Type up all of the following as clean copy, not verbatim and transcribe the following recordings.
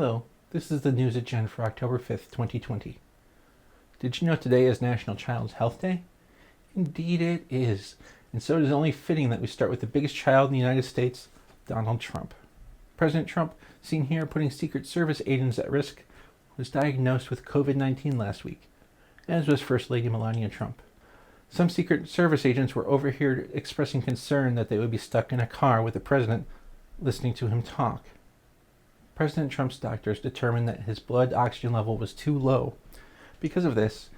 Hello, this is the News Agenda for October 5th, 2020. Did you know today is National Child's Health Day? Indeed it is, and so it is only fitting that we start with the biggest child in the United States, Donald Trump. President Trump, seen here putting Secret Service agents at risk, was diagnosed with COVID-19 last week, as was First Lady Melania Trump. Some Secret Service agents were overheard expressing concern that they would be stuck in a car with the president listening to him talk. President Trump's doctors determined that his blood oxygen level was too low. Because of this,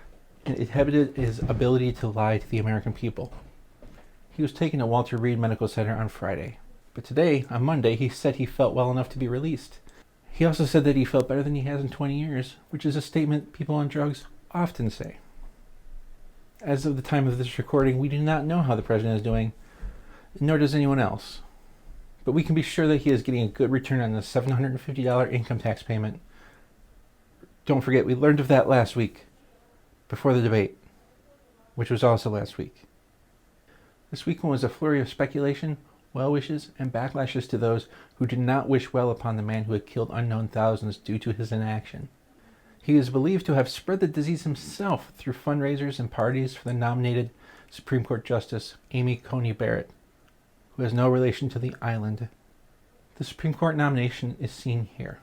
it inhibited his ability to lie to the American people. He was taken to Walter Reed Medical Center on Friday, but today, on Monday, he said he felt well enough to be released. He also said that he felt better than he has in 20 years, which is a statement people on drugs often say. As of the time of this recording, we do not know how the president is doing, nor does anyone else. But we can be sure that he is getting a good return on the $750 income tax payment. Don't forget, we learned of that last week, before the debate, which was also last week. This weekend was a flurry of speculation, well wishes, and backlashes to those who did not wish well upon the man who had killed unknown thousands due to his inaction. He is believed to have spread the disease himself through fundraisers and parties for the nominated Supreme Court Justice Amy Coney Barrett, who has no relation to the island. The Supreme Court nomination is seen here.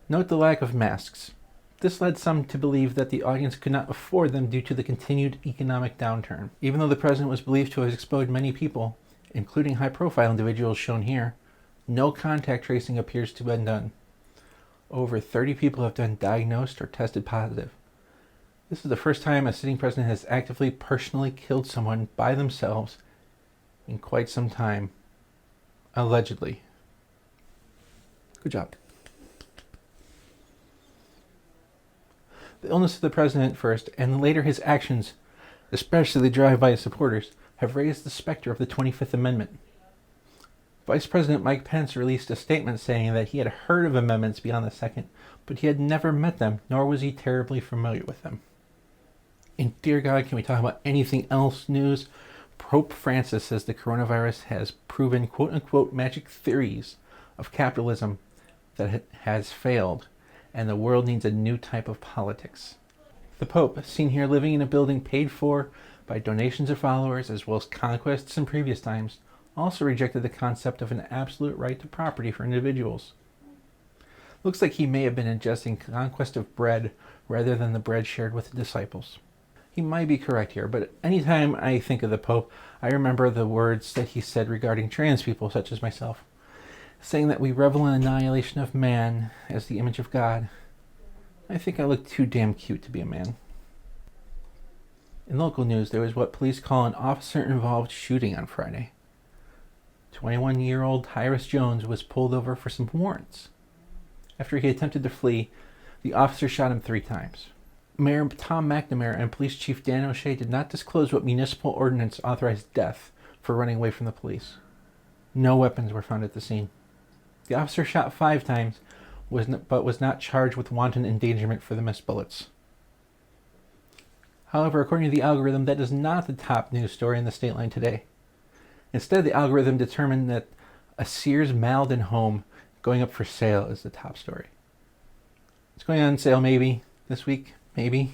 Note the lack of masks. This led some to believe that the audience could not afford them due to the continued economic downturn. Even though the president was believed to have exposed many people, including high-profile individuals shown here, no contact tracing appears to have been done. Over 30 people have been diagnosed or tested positive. This is the first time a sitting president has actively, personally killed someone by themselves in quite some time. Allegedly. Good job. The illness of the president first, and later his actions, especially the drive-by supporters, have raised the specter of the 25th Amendment. Vice President Mike Pence released a statement saying that he had heard of amendments beyond the second, but he had never met them, nor was he terribly familiar with them. And dear God, can we talk about anything else news? Pope Francis says the coronavirus has proven quote-unquote magic theories of capitalism that has failed, and the world needs a new type of politics. The Pope, seen here living in a building paid for by donations of followers as well as conquests in previous times, also rejected the concept of an absolute right to property for individuals. Looks like he may have been ingesting conquest of bread rather than the bread shared with the disciples. He might be correct here, but anytime I think of the Pope, I remember the words that he said regarding trans people such as myself, saying that we revel in annihilation of man as the image of God. I think I look too damn cute to be a man. In local news, there was what police call an officer-involved shooting on Friday. 21-year-old Tyrus Jones was pulled over for some warrants. After he attempted to flee, the officer shot him 3 times. Mayor Tom McNamara and Police Chief Dan O'Shea did not disclose what municipal ordinance authorized death for running away from the police. No weapons were found at the scene. The officer shot 5 times, but was not charged with wanton endangerment for the missed bullets. However, according to the algorithm, that is not the top news story in the state line today. Instead, the algorithm determined that a Sears Malden home going up for sale is the top story. It's going on sale maybe this week. Maybe.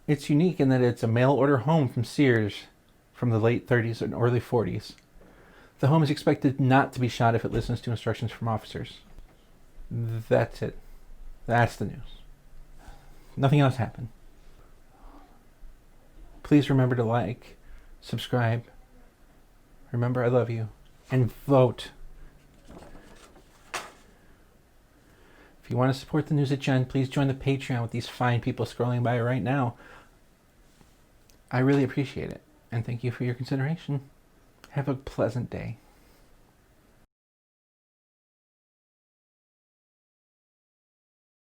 It's unique in that it's a mail-order home from Sears from the late 30s and early 40s. The home is expected not to be shot if it listens to instructions from officers. That's it. That's the news. Nothing else happened. Please remember to like, subscribe. Remember I love you. And vote. If you want to support the News Agenda, please join the Patreon with these fine people scrolling by right now. I really appreciate it. And thank you for your consideration. Have a pleasant day.